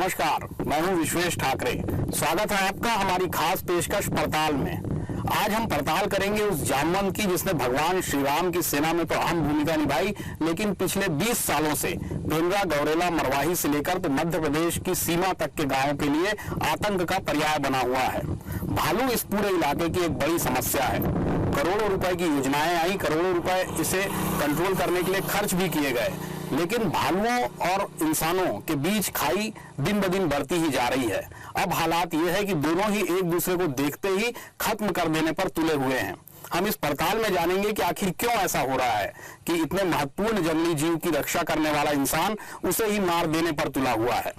नमस्कार, मैं हूं विश्वेश ठाकरे। स्वागत है आपका हमारी खास पेशकश पड़ताल में। आज हम पड़ताल करेंगे उस जामवंत की जिसने भगवान श्री राम की सेना में तो अहम भूमिका निभाई, लेकिन पिछले 20 सालों से पेंड्रा, गौरेला, मरवाही से लेकर तो मध्य प्रदेश की सीमा तक के गांवों के लिए आतंक का पर्याय बना हुआ है। भालू इस पूरे इलाके की एक बड़ी समस्या है। करोड़ों रुपए की योजनाएं आई, करोड़ों रुपए इसे कंट्रोल करने के लिए खर्च भी किए गए, लेकिन भालुओं और इंसानों के बीच खाई दिन ब दिन बढ़ती ही जा रही है। अब हालात ये है कि दोनों ही एक दूसरे को देखते ही खत्म कर देने पर तुले हुए हैं। हम इस पड़ताल में जानेंगे कि आखिर क्यों ऐसा हो रहा है कि इतने महत्वपूर्ण जंगली जीव की रक्षा करने वाला इंसान उसे ही मार देने पर तुला हुआ है।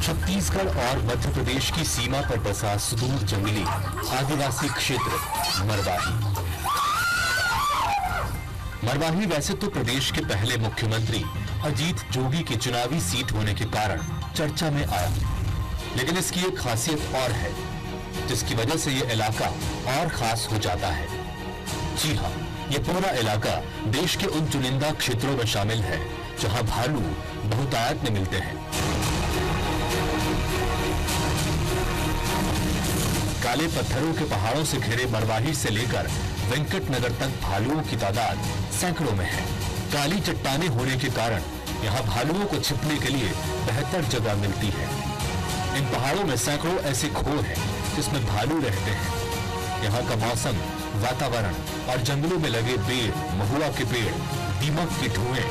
छत्तीसगढ़ और मध्य प्रदेश की सीमा पर बसा सुदूर जंगली आदिवासी क्षेत्र मरवाही। मरवाही वैसे तो प्रदेश के पहले मुख्यमंत्री अजीत जोगी की चुनावी सीट होने के कारण चर्चा में आया, लेकिन इसकी एक खासियत और है जिसकी वजह से ये इलाका और खास हो जाता है। जी हाँ, ये पूरा इलाका देश के उन चुनिंदा क्षेत्रों में शामिल है जहां भालू बहुतायत में मिलते हैं। काले पत्थरों के पहाड़ों से घिरे मरवाही से लेकर वेंकटनगर तक भालुओं की तादाद सैकड़ों में है। काली चट्टानें होने के कारण यहाँ भालुओं को छिपने के लिए बेहतर जगह मिलती है। इन पहाड़ों में सैकड़ों ऐसे खो हैं जिसमें भालू रहते हैं। यहाँ का मौसम, वातावरण और जंगलों में लगे बेर, महुआ के पेड़, दीमक की धुएं,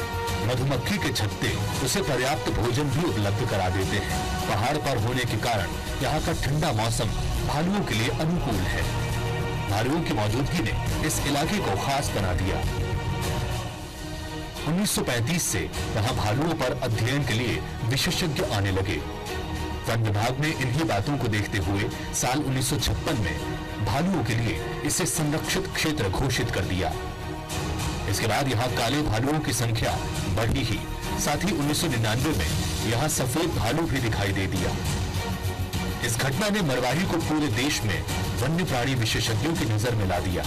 मधुमक्खी के छत्ते उसे पर्याप्त भोजन भी उपलब्ध करा देते हैं। पहाड़ पर होने के कारण यहाँ का ठंडा मौसम भालुओं के लिए अनुकूल है। भालुओं की मौजूदगी ने इस इलाके को खास बना दिया। 1935 से यहाँ भालुओं पर अध्ययन के लिए विशेषज्ञ आने लगे। वन विभाग ने इन्हीं बातों को देखते हुए साल 1956 में भालुओं के लिए इसे संरक्षित क्षेत्र घोषित कर दिया। इसके बाद यहाँ काले भालुओं की संख्या बढ़ी ही, साथ ही 1999 में यहाँ सफेद भालू भी दिखाई दे दिया। इस घटना ने मरवाही को पूरे देश में वन्य प्राणी विशेषज्ञों की नजर में ला दिया।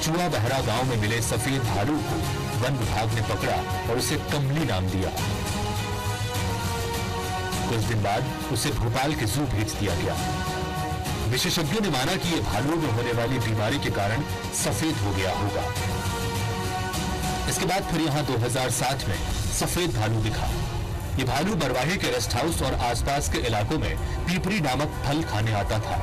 चुआ बहरा गांव में मिले सफेद भालू को वन विभाग ने पकड़ा और उसे कमली नाम दिया। कुछ दिन बाद उसे भोपाल के जू भेज दिया गया। विशेषज्ञों ने माना कि यह भालुओं में होने वाली बीमारी के कारण सफेद हो गया होगा। इसके बाद फिर यहाँ 2007 में सफेद भालू दिखा। ये भालू मरवाही के रेस्ट हाउस और आसपास के इलाकों में पीपरी नामक फल खाने आता था।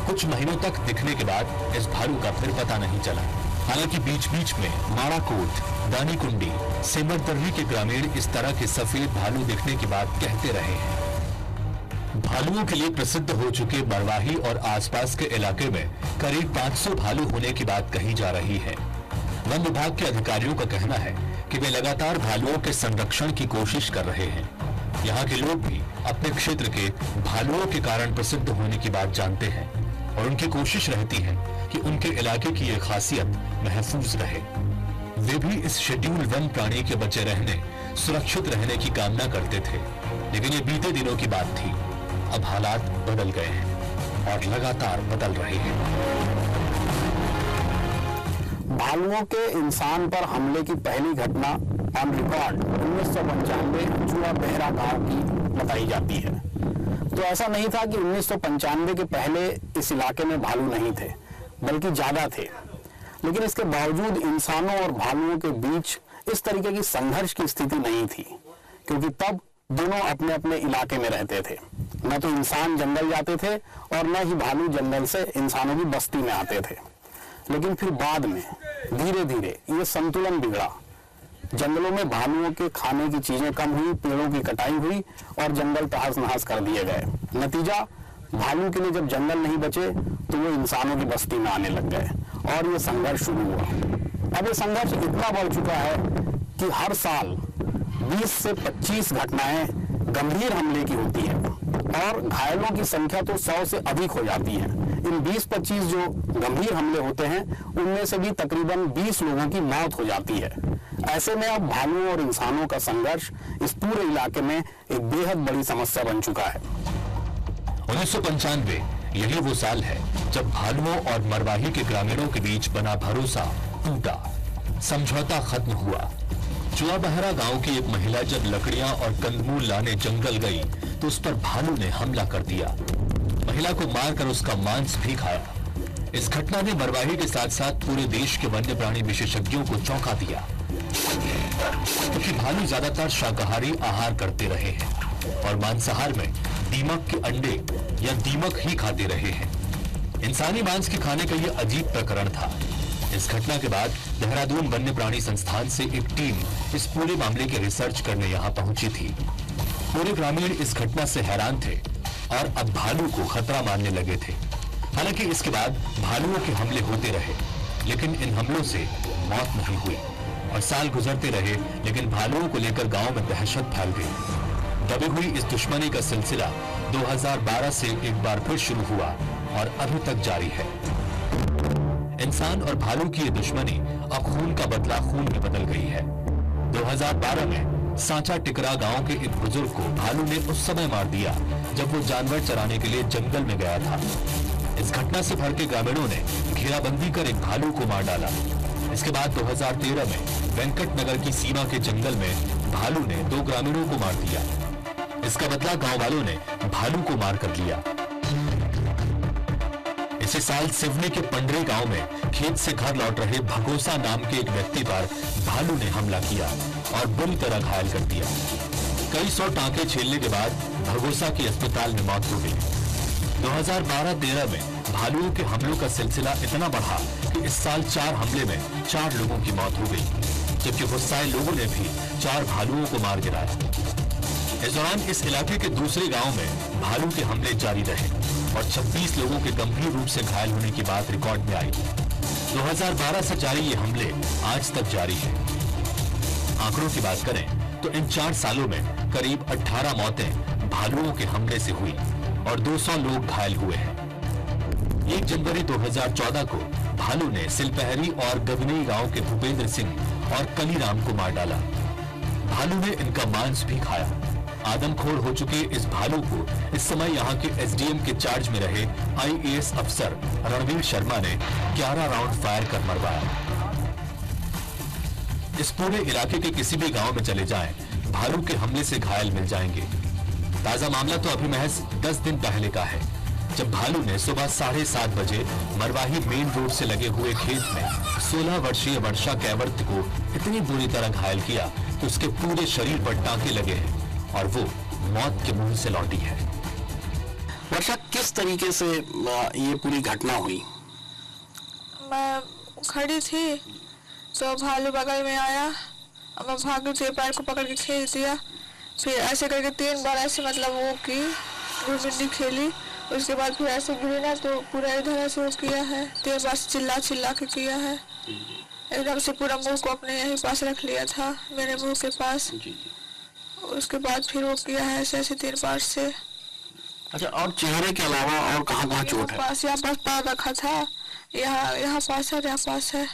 कुछ महीनों तक दिखने के बाद इस भालू का फिर पता नहीं चला। हालांकि बीच बीच में माड़ाकोट, दानीकुंडी, सेमरदर्री के ग्रामीण इस तरह के सफेद भालू दिखने की बात कहते रहे हैं। भालुओं के लिए प्रसिद्ध हो चुके मरवाही और आसपास के इलाके में करीब 500 भालू होने की बात कही जा रही है। वन विभाग के अधिकारियों का कहना है कि वे लगातार भालुओं के संरक्षण की कोशिश कर रहे हैं। यहाँ के लोग भी अपने क्षेत्र के भालुओं के कारण प्रसिद्ध होने की बात जानते हैं और उनकी कोशिश रहती है कि उनके इलाके की यह खासियत महफूज रहे। वे भी इस शेड्यूल वन प्राणी के बचे रहने, सुरक्षित रहने की कामना करते थे, लेकिन ये बीते दिनों की बात थी। अब हालात बदल गए हैं और लगातार बदल रहे हैं। भालुओं के इंसान पर हमले की पहली घटना ऑन रिकॉर्ड 1995 चुआ बहरा गांव की बताई जाती है। तो ऐसा नहीं था कि 1995 के पहले इस इलाके में भालू नहीं थे, बल्कि ज्यादा थे। लेकिन इसके बावजूद इंसानों और भालुओं के बीच इस तरीके की संघर्ष की स्थिति नहीं थी, क्योंकि तब दोनों अपने अपने इलाके में रहते थे। न तो इंसान जंगल जाते थे और न ही भालू जंगल से इंसानों की बस्ती में आते थे। लेकिन फिर बाद में धीरे धीरे ये संतुलन बिगड़ा। जंगलों में भालुओं के खाने की चीजें कम हुई, पेड़ों की कटाई हुई और जंगल तहस नहस कर दिए गए। नतीजा, भालू के लिए जब जंगल नहीं बचे तो वो इंसानों की बस्ती में आने लग गए और ये संघर्ष शुरू हुआ। अब ये संघर्ष इतना बढ़ चुका है कि हर साल 20 से 25 घटनाएं गंभीर हमले की होती है और घायलों की संख्या तो 100 से अधिक हो जाती है। इन 20-25 जो गंभीर हमले होते हैं उनमें से भी तकरीबन 20 लोगों की मौत हो जाती है। ऐसे में अब भालुओं और इंसानों का संघर्ष इस पूरे इलाके में एक बेहद बड़ी समस्या बन चुका है। 1995 यही वो साल है जब भालुओं और मरवाही के ग्रामीणों के बीच बना भरोसा टूटा, समझौता खत्म हुआ। चुआ बहरा गांव की एक महिला जब लकड़ियां और कंदमूल लाने जंगल गई तो उस पर भालू ने हमला कर दिया। महिला को मारकर उसका मांस भी खाया। इस घटना ने मरवाही के साथ साथ पूरे देश के वन्य प्राणी विशेषज्ञों को चौंका दिया, क्योंकि भालू ज्यादातर शाकाहारी आहार करते रहे हैं और मांसाहार में दीमक के अंडे या दीमक ही खाते रहे हैं। इंसानी मांस के खाने का यह अजीब प्रकरण था। इस घटना के बाद देहरादून वन्य प्राणी संस्थान से एक टीम इस पूरे मामले की रिसर्च करने यहाँ पहुंची थी। पूरे ग्रामीण इस घटना से हैरान थे और अब भालू को खतरा मानने लगे थे। हालांकि इसके बाद भालुओं के हमले होते रहे, लेकिन इन हमलों से मौत नहीं हुई और साल गुजरते रहे, लेकिन भालुओं को लेकर गांव में दहशत फैल गई। दबी हुई इस दुश्मनी का सिलसिला 2012 से एक बार फिर शुरू हुआ और अभी तक जारी है। इंसान और भालू की ये दुश्मनी अब खून का बदला खून में बदल गई है। 2012 में सांचा टिकरा गांव के एक बुजुर्ग को भालू ने उस समय मार दिया जब वो जानवर चराने के लिए जंगल में गया था। इस घटना से भड़के ग्रामीणों ने घेराबंदी कर एक भालू को मार डाला। इसके बाद 2013 में वेंकट नगर की सीमा के जंगल में भालू ने 2 ग्रामीणों को मार दिया। इसका बदला गांव वालों ने भालू को मार कर लिया। इसी साल सिवनी के पंडरी गांव में खेत से घर लौट रहे भगोसा नाम के एक व्यक्ति पर भालू ने हमला किया और बुरी तरह घायल कर दिया। कई 100 टांके झेलने के बाद भगोसा की अस्पताल में मौत हो गई। 2012-13 में भालुओं के हमलों का सिलसिला इतना बढ़ा कि इस साल 4 हमले में 4 लोगों की मौत हो गई, जबकि गुस्साए लोगों ने भी 4 भालुओं को मार गिराया। इस दौरान इस इलाके के दूसरे गांव में भालू के हमले जारी रहे और 26 लोगों के गंभीर रूप से घायल होने की बात रिकॉर्ड में आई। 2012 से जारी ये हमले आज तक जारी है। आंकड़ों की बात करें तो इन 4 सालों में करीब 18 मौतें भालुओं के हमले से हुई और 200 लोग घायल हुए हैं। 1 जनवरी 2014 को भालू ने सिलपहरी और गगनई गांव के भूपेंद्र सिंह और कलीराम को मार डाला। भालू ने इनका मांस भी खाया। आदमखोर हो चुके इस भालू को इस समय यहाँ के एसडीएम के चार्ज में रहे आईएएस अफसर रणवीर शर्मा ने 11 राउंड फायर कर मरवाया। इस पूरे इलाके के किसी भी गांव में चले जाएं, भालू के हमले से घायल मिल जाएंगे। ताजा मामला तो अभी महज 10 दिन पहले का है, जब भालू ने सुबह 7:30 बजे मरवाही मेन रोड से लगे हुए खेत में 16 वर्षीय वर्षा कैवर्त को इतनी बुरी तरह घायल किया कि उसके पूरे शरीर पर टांके लगे हैं और वो मौत के मुंह से लौटी है। वर्षा, किस तरीके से ये पूरी घटना हुई? मैं खड़ी थी तो भालू बगल में आया और मैं भागी थी, पैर को पकड़ के खींच दिया। फिर ऐसे करके 3 बार ऐसे मतलब वो की गुरबिंदी खेली। उसके बाद फिर ऐसे गिरी ना तो पूरा इधर ऐसे वो किया है, 3 बार चिल्ला चिल्ला के किया है। एकदम से पूरा मुंह को अपने यहीं पास रख लिया था, मेरे मुंह के पास। उसके बाद फिर वो किया है ऐसे ऐसे 3 बार से। अच्छा, और चेहरे के अलावा और कहाँ चोट है? यहाँ पास पैर रखा था, यहाँ पास है, यहाँ पास है।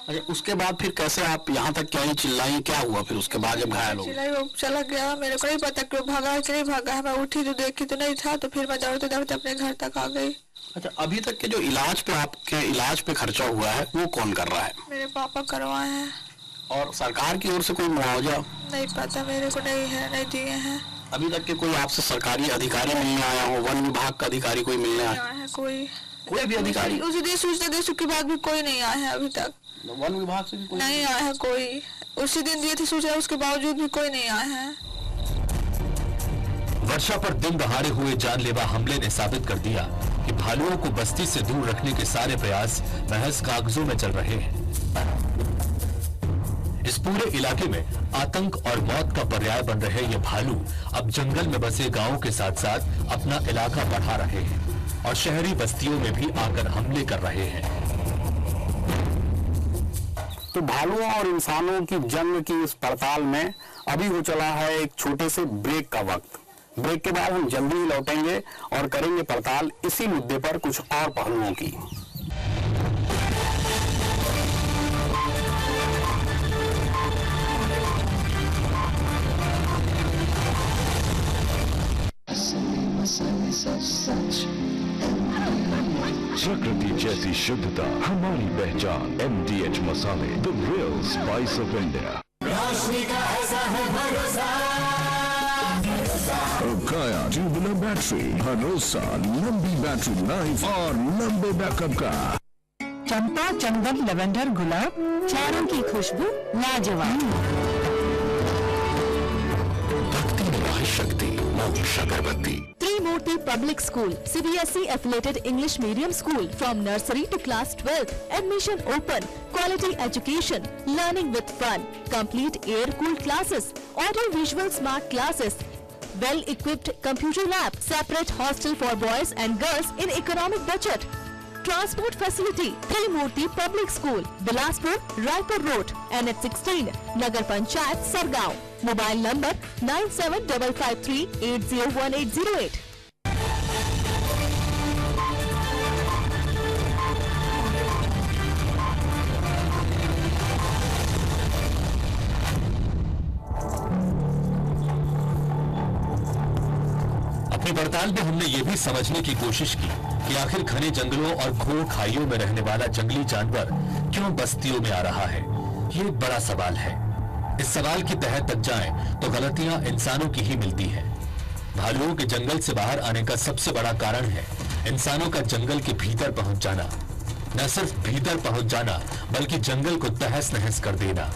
अच्छा, उसके बाद फिर कैसे आप यहाँ तक क्या ही चिल्लाई, क्या हुआ फिर उसके बाद जब घायल हो? चिल्लाई, वो चला गया। मेरे को नहीं पता कि वो भागा है कि नहीं भागा है। मैं उठी तो देखी तो नहीं था, तो फिर मैं दौड़ते दौड़ते अपने घर तक आ गई। अच्छा, अभी तक के जो आपके इलाज पे खर्चा हुआ है वो कौन कर रहा है? मेरे पापा करवाए हैं। और सरकार की ओर से कोई मुआवजा? नहीं पता, मेरे को नहीं है, नहीं दिए हैं। अभी तक के कोई आपसे सरकारी अधिकारी मिलने आया हो, वन विभाग का अधिकारी कोई मिलने आया है? कोई भी अधिकारी? उसी दिन सूचना देने के बाद भी कोई नहीं आया है अभी तक। वन विभाग से भी कोई नहीं आया है कोई। उसी दिन दिए थे सूचना, उसके बावजूद भी कोई नहीं आया है। वर्षा पर दिन दहाड़े हुए जानलेवा हमले ने साबित कर दिया कि भालुओं को बस्ती से दूर रखने के सारे प्रयास महज कागजों में चल रहे हैं। इस पूरे इलाके में आतंक और मौत का पर्याय बन रहे ये भालू अब जंगल में बसे गांवों के साथ साथ अपना इलाका बढ़ा रहे हैं और शहरी बस्तियों में भी आकर हमले कर रहे हैं। तो भालुओं और इंसानों की जन्म की इस पड़ताल में अभी हो चला है एक छोटे से ब्रेक का वक्त। ब्रेक के बाद हम जल्दी ही लौटेंगे और करेंगे पड़ताल इसी मुद्दे पर कुछ और पहलुओं की। Such जैसी शुद्धता हमारी पहचान। MDH मसाले, the real spice of India. रोशनी का ऐसा है भरोसा। काया ट्यूबुलर बैटरी, भरोसा, लंबी बैटरी लाइफ और लंबे बैकअप का। चंपा, चंदन, लवेंडर, गुलाब, चारों की खुशबू लाजवाब। भक्ति निवास शक्ति, मोक्ष अगरबत्ती। Trimurti Public School, CBSE affiliated English medium school from nursery to class 12. Admission open. Quality education. Learning with fun. Complete air-cooled classes. Audio-visual smart classes. Well-equipped computer lab. Separate hostel for boys and girls in economic budget. Transport facility. Trimurti Public School, Bilaspur, Raipur Road, NH16, Nagar Panchayat, Sargaon. Mobile number 975538010808. अपनी पड़ताल में हमने ये भी समझने की कोशिश की कि आखिर घने जंगलों और घोर खाइयों में रहने वाला जंगली जानवर क्यों बस्तियों में आ रहा है। ये एक बड़ा सवाल है। इस सवाल की तह तक जाएं तो गलतियां इंसानों की ही मिलती हैं। भालुओं के जंगल से बाहर आने का सबसे बड़ा कारण है इंसानों का जंगल के भीतर पहुंच जाना। न सिर्फ भीतर पहुंच जाना बल्कि जंगल को तहस नहस कर देना।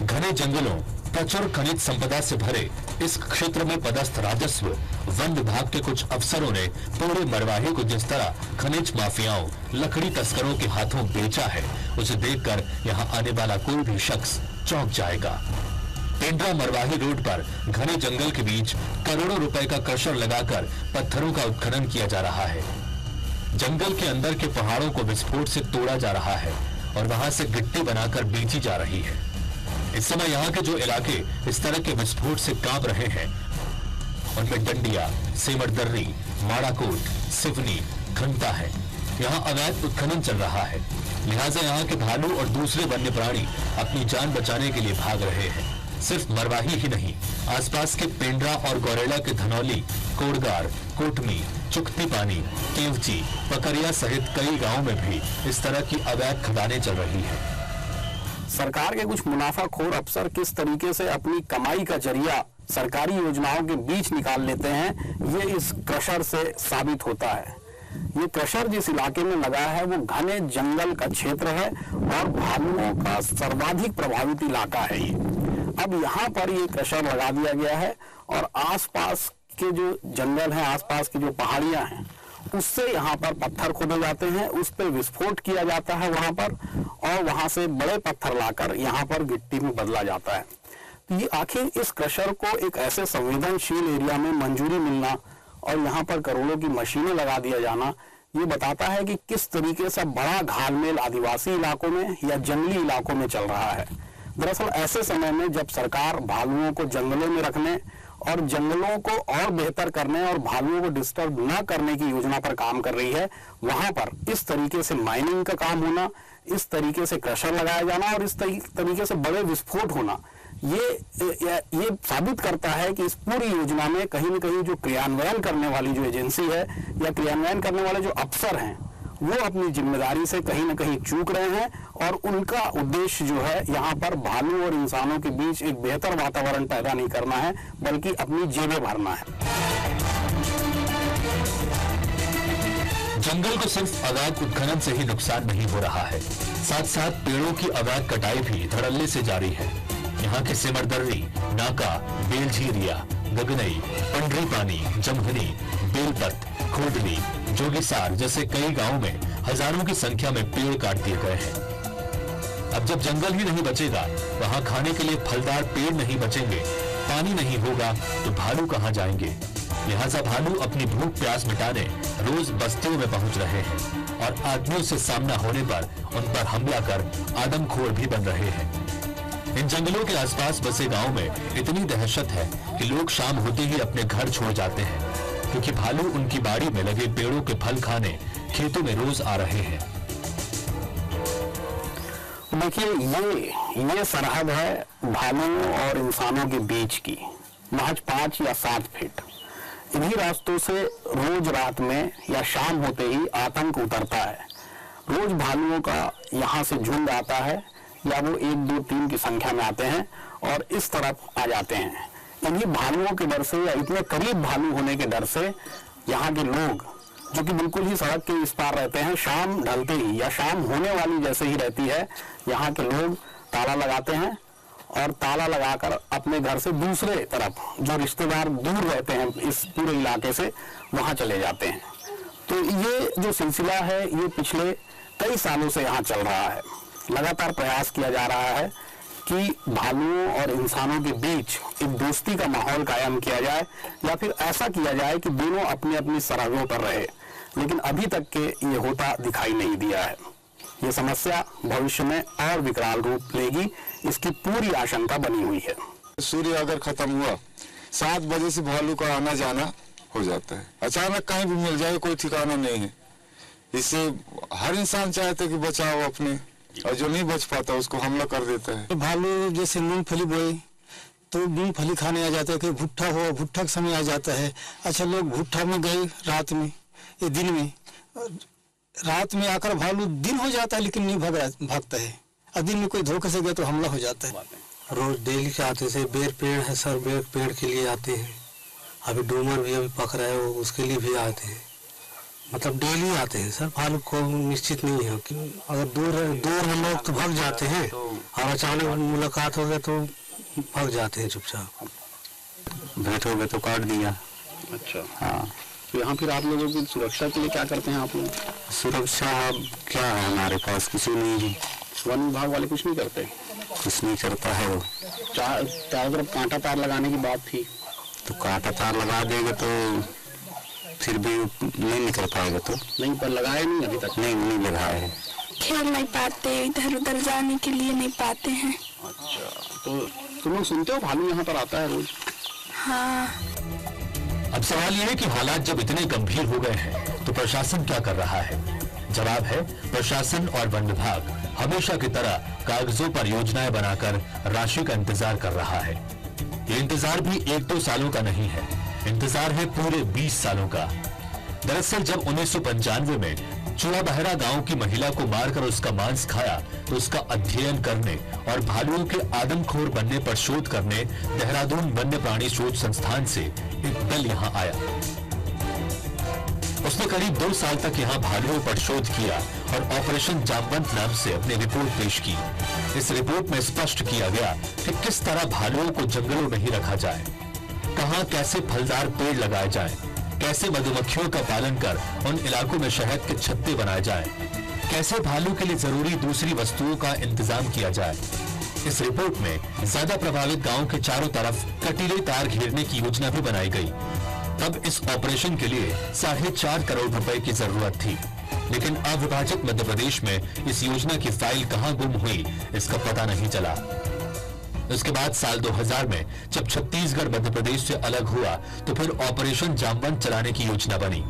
घने जंगलों, प्रचुर खनिज संपदा से भरे इस क्षेत्र में पदस्थ राजस्व वन विभाग के कुछ अफसरों ने पूरे मरवाही को जिस तरह खनिज माफियाओं, लकड़ी तस्करों के हाथों बेचा है, उसे देखकर यहाँ आने वाला कोई भी शख्स चौंक जाएगा। पेंड्रा मरवाही रोड पर घने जंगल के बीच करोड़ों रुपए का क्रशर लगाकर पत्थरों का उत्खनन किया जा रहा है। जंगल के अंदर के पहाड़ों को विस्फोट से तोड़ा जा रहा है और वहां से गिट्टी बनाकर बेची जा रही है। इस समय यहाँ के जो इलाके इस तरह के विस्फोट से कांप रहे हैं उनमें डंडिया, सेमरदर्री, माड़ाकोट, सिवनी, घंटा है। यहाँ अवैध उत्खनन चल रहा है, लिहाजा यहाँ के भालू और दूसरे वन्य प्राणी अपनी जान बचाने के लिए भाग रहे हैं। सिर्फ मरवाही ही नहीं, आसपास के पेंड्रा और गौरेला के धनौली, कोड़गार, कोटमी, चुकती पानी, केवची, पकरिया सहित कई गांवों में भी इस तरह की अवैध खदानें चल रही हैं। सरकार के कुछ मुनाफाखोर अफसर किस तरीके से अपनी कमाई का जरिया सरकारी योजनाओं के बीच निकाल लेते हैं, ये इस क्रशर से साबित होता है। ये क्रशर जिस इलाके में लगा है वो घने जंगल का क्षेत्र है और भालुओं का सर्वाधिक प्रभावित इलाका है ये। अब यहाँ पर ये क्रशर लगा दिया गया है और आसपास के जो जंगल हैं, आसपास की जो पहाड़ियां हैं, उससे यहाँ पर पत्थर खोदे जाते हैं, उस पर विस्फोट किया जाता है वहां पर, और वहां से बड़े पत्थर लाकर यहाँ पर गिट्टी में बदला जाता है। तो ये आखिर इस क्रशर को एक ऐसे संवेदनशील एरिया में मंजूरी मिलना और यहाँ पर करोड़ों की मशीनें लगा दिया जाना, ये बताता है कि किस तरीके से बड़ा घालमेल आदिवासी इलाकों में या जंगली इलाकों में चल रहा है। दरअसल ऐसे समय में जब सरकार भालुओं को जंगलों में रखने और जंगलों को और बेहतर करने और भालुओं को डिस्टर्ब न करने की योजना पर काम कर रही है, वहां पर इस तरीके से माइनिंग का काम होना, इस तरीके से क्रशर लगाया जाना और इस तरीके से बड़े विस्फोट होना, ये साबित करता है कि इस पूरी योजना में कहीं न कहीं जो क्रियान्वयन करने वाली जो एजेंसी है या क्रियान्वयन करने वाले जो अफसर हैं, वो अपनी जिम्मेदारी से कहीं न कहीं चूक रहे हैं और उनका उद्देश्य जो है यहाँ पर भालू और इंसानों के बीच एक बेहतर वातावरण पैदा नहीं करना है, बल्कि अपनी जेबें भरना है। जंगल को सिर्फ अवैध उत्खनन से ही नुकसान नहीं हो रहा है, साथ साथ पेड़ों की अवैध कटाई भी धड़ल्ले से जारी है। यहाँ के सिमरदर्री, नाका, बेलझीरिया, गगनई, पंडरी पानी, जमघनी, बेलपत, खोडली, जोगीसार जैसे कई गांवों में हजारों की संख्या में पेड़ काट दिए गए हैं। अब जब जंगल ही नहीं बचेगा, वहां खाने के लिए फलदार पेड़ नहीं बचेंगे, पानी नहीं होगा, तो भालू कहां जाएंगे। लिहाजा भालू अपनी भूख प्यास मिटाने रोज बस्तियों में पहुंच रहे हैं और आदमियों से सामना होने पर उन पर हमला कर आदमखोर भी बन रहे हैं। इन जंगलों के आसपास बसे गांव में इतनी दहशत है कि लोग शाम होते ही अपने घर छोड़ जाते हैं, क्योंकि भालू उनकी बाड़ी में लगे पेड़ों के फल खाने खेतों में रोज आ रहे हैं। देखिए, ये सरहद है भालुओं और इंसानों के बीच की, महज 5 या 7 फीट। इन्हीं रास्तों से रोज रात में या शाम होते ही आतंक उतरता है। रोज भालुओं का यहाँ से झुंड आता है, या वो 1, 2, 3 की संख्या में आते हैं और इस तरफ आ जाते हैं। इन्हीं भालुओं के डर से या इतने करीब भालू होने के डर से यहाँ के लोग, जो कि बिल्कुल ही सड़क के इस पार रहते हैं, शाम ढलते ही या शाम होने वाली जैसे ही रहती है, यहाँ के लोग ताला लगाते हैं और ताला लगाकर अपने घर से दूसरे तरफ, जो रिश्तेदार दूर रहते हैं इस पूरे इलाके से, वहाँ चले जाते हैं। तो ये जो सिलसिला है ये पिछले कई सालों से यहाँ चल रहा है। लगातार प्रयास किया जा रहा है कि भालुओं और इंसानों के बीच एक दोस्ती का माहौल कायम किया जाए, या फिर ऐसा किया जाए कि दोनों अपनी अपनी सरहदों पर रहे, लेकिन अभी तक के ये होता दिखाई नहीं दिया है। ये समस्या भविष्य में और विकराल रूप लेगी, इसकी पूरी आशंका बनी हुई है। सूर्य अगर खत्म हुआ 7 बजे से भालू का आना जाना हो जाता है, अचानक कहीं भी मिल जाए कोई ठिकाना नहीं है। इससे हर इंसान चाहता है कि बचाओ अपने, और जो नहीं बच पाता उसको हमला कर देता है। भालू जैसे मूंगफली बोए तो मूंगफली खाने आ जाता है, कि भुट्टा हो भुट्टा का समय आ जाता है। अच्छा, लोग भुट्टा में गए रात में, ये दिन में, रात में आकर भालू दिन हो जाता है लेकिन नहीं भागता है, और दिन में कोई धोखे से गया तो हमला हो जाता है। रोज डेली के आते से बेर पेड़ है सर, बेर पेड़ के लिए आते हैं। अभी डूमर भी अभी पक रहा है, वो उसके लिए भी आते हैं, मतलब डेली आते हैं सर। भालू को निश्चित नहीं है कि अगर दूर हम लोग तो भाग जाते हैं, और अचानक मुलाकात हो गया तो भाग जाते हैं चुपचाप। भेंट हो गए तो काट दिया। अच्छा, हाँ। तो यहाँ फिर आप लोगों की सुरक्षा के लिए क्या करते हैं आप लोग? सुरक्षा क्या है, हमारे पास कुछ नहीं है। वन विभाग वाले कुछ नहीं करते? कुछ नहीं करता है। वो चारों तरफ कांटा तार लगाने की बात थी, तो कांटा तार लगा देगा तो फिर भी नहीं निकल पाएगा। तो नहीं, पर लगाए नहीं अभी तक? नहीं लगाए है। खेल नहीं पाते, इधर उधर जाने के लिए नहीं पाते हैं। अच्छा, तो तुम लोग सुनते हो भालू यहाँ पर आता है रोज? हाँ। अब सवाल यह है कि हालात जब इतने गंभीर हो गए हैं तो प्रशासन क्या कर रहा है? जवाब है, प्रशासन और वन विभाग हमेशा की तरह कागजों पर योजनाएं बनाकर राशि का इंतजार कर रहा है। ये इंतजार भी 1-2 सालों का नहीं है, इंतजार है पूरे 20 सालों का। दरअसल जब 1995 में चूहा बहरा गांव की महिला को मारकर उसका मांस खाया तो उसका अध्ययन करने और भालुओं के आदमखोर बनने पर शोध करने देहरादून वन्य प्राणी शोध संस्थान से एक दल यहां आया। उसने करीब 2 साल तक यहां भालुओं पर शोध किया और ऑपरेशन जामवंत नाम से अपनी रिपोर्ट पेश की। इस रिपोर्ट में स्पष्ट किया गया कि किस तरह भालुओं को जंगलों में ही रखा जाए, कहां कैसे फलदार पेड़ लगाए जाएं, कैसे मधुमक्खियों का पालन कर उन इलाकों में शहद के छत्ते बनाए जाएं, कैसे भालू के लिए जरूरी दूसरी वस्तुओं का इंतजाम किया जाए। इस रिपोर्ट में ज्यादा प्रभावित गांव के चारों तरफ कटीले तार घेरने की योजना भी बनाई गई। तब इस ऑपरेशन के लिए 4.5 करोड़ रुपए की जरूरत थी, लेकिन अविभाजित मध्य प्रदेश में इस योजना की फाइल कहां गुम हुई इसका पता नहीं चला। उसके बाद साल 2000 में जब छत्तीसगढ़ मध्य प्रदेश से अलग हुआ तो फिर ऑपरेशन जामवंत चलाने की योजना बनी।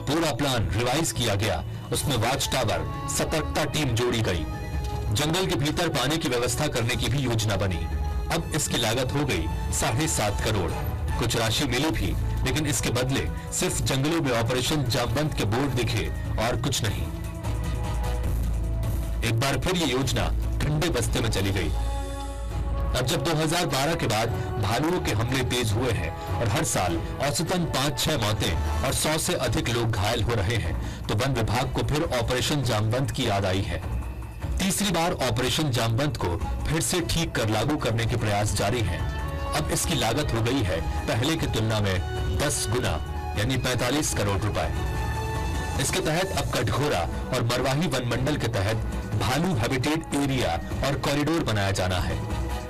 पूरा प्लान रिवाइज किया गया, उसमें वॉच टावर, सतर्कता टीम जोड़ी गई, जंगल के भीतर पानी की व्यवस्था करने की भी योजना बनी। अब इसकी लागत हो गई 7.5 करोड़। कुछ राशि मिली भी, लेकिन इसके बदले सिर्फ जंगलों में ऑपरेशन जामवंत के बोर्ड दिखे और कुछ नहीं। एक बार फिर ये योजना ठंडे बस्ते में चली गई। अब जब 2012 के बाद भालुओं के हमले तेज हुए हैं और हर साल औसतन 5-6 मौतें और 100 से अधिक लोग घायल हो रहे हैं, तो वन विभाग को फिर ऑपरेशन जामवंत की याद आई है। तीसरी बार ऑपरेशन जामवंत को फिर से ठीक कर लागू करने के प्रयास जारी हैं। अब इसकी लागत हो गई है पहले की तुलना में 10 गुना, यानी 45 करोड़ रुपए। इसके तहत अब कटघोरा और मरवाही वन मंडल के तहत भालू हैबिटेट एरिया और कॉरिडोर बनाया जाना है।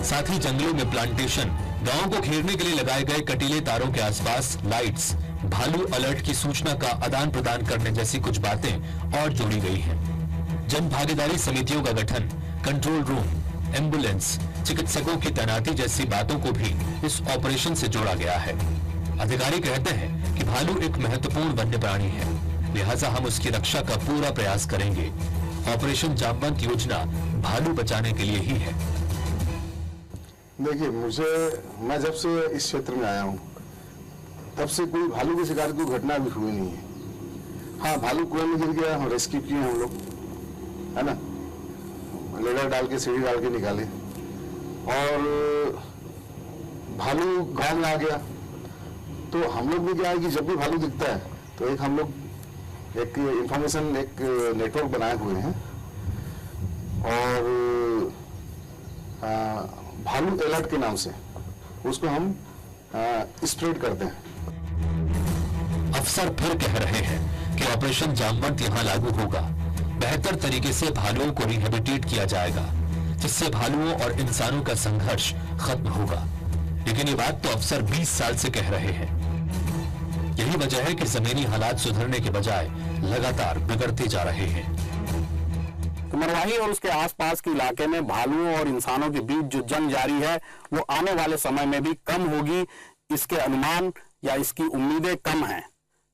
साथ ही जंगलों में प्लांटेशन, गांवों को घेरने के लिए लगाए गए कटीले तारों के आसपास लाइट्स, भालू अलर्ट की सूचना का आदान प्रदान करने जैसी कुछ बातें और जोड़ी गई हैं। जन भागीदारी समितियों का गठन, कंट्रोल रूम, एम्बुलेंस, चिकित्सकों की तैनाती जैसी बातों को भी इस ऑपरेशन से जोड़ा गया है। अधिकारी कहते हैं कि भालू एक महत्वपूर्ण वन्य प्राणी है, लिहाजा हम उसकी रक्षा का पूरा प्रयास करेंगे। ऑपरेशन जामवंत योजना भालू बचाने के लिए ही है। देखिए, मैं जब से इस क्षेत्र में आया हूँ तब से कोई भालू की शिकार की घटना भी हुई नहीं है। हाँ, भालू कुएं में गिर गया, हम रेस्क्यू किए हम लोग, है ना, लेडर डाल के सीढ़ी डाल के निकाले। और भालू गांव में आ गया तो हम लोग भी क्या है कि जब भी भालू दिखता है तो एक हम लोग एक इंफॉर्मेशन एक नेटवर्क बनाए हुए हैं और भालू अलर्ट के नाम से उसको हम स्प्रेड करते हैं। अफसर फिर कह रहे हैं कि ऑपरेशन जामवंत यहां लागू होगा। बेहतर तरीके से भालुओं को रिहेबिलिटेट किया जाएगा, जिससे भालुओं और इंसानों का संघर्ष खत्म होगा। लेकिन ये बात तो अफसर 20 साल से कह रहे हैं। यही वजह है कि जमीनी हालात सुधरने के बजाय लगातार बिगड़ते जा रहे हैं। मरवाही और उसके आसपास के इलाके में भालुओं और इंसानों के बीच जो जंग जारी है वो आने वाले समय में भी कम होगी, इसके अनुमान या इसकी उम्मीदें कम हैं,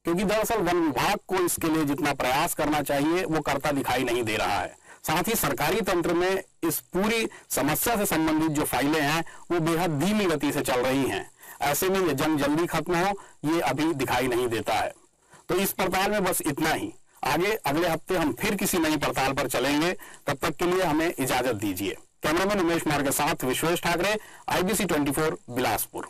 क्योंकि दरअसल वन विभाग को इसके लिए जितना प्रयास करना चाहिए वो करता दिखाई नहीं दे रहा है। साथ ही सरकारी तंत्र में इस पूरी समस्या से संबंधित जो फाइलें हैं वो बेहद धीमी गति से चल रही हैं। ऐसे में ये जंग जल्दी खत्म हो ये अभी दिखाई नहीं देता है। तो इस पड़ताल में बस इतना ही। आगे अगले हफ्ते हम फिर किसी नई पड़ताल पर चलेंगे। तब तक के लिए हमें इजाजत दीजिए। कैमरामैन उमेश कुमार के साथ विश्वेश ठाकरे, IBC 24 बिलासपुर।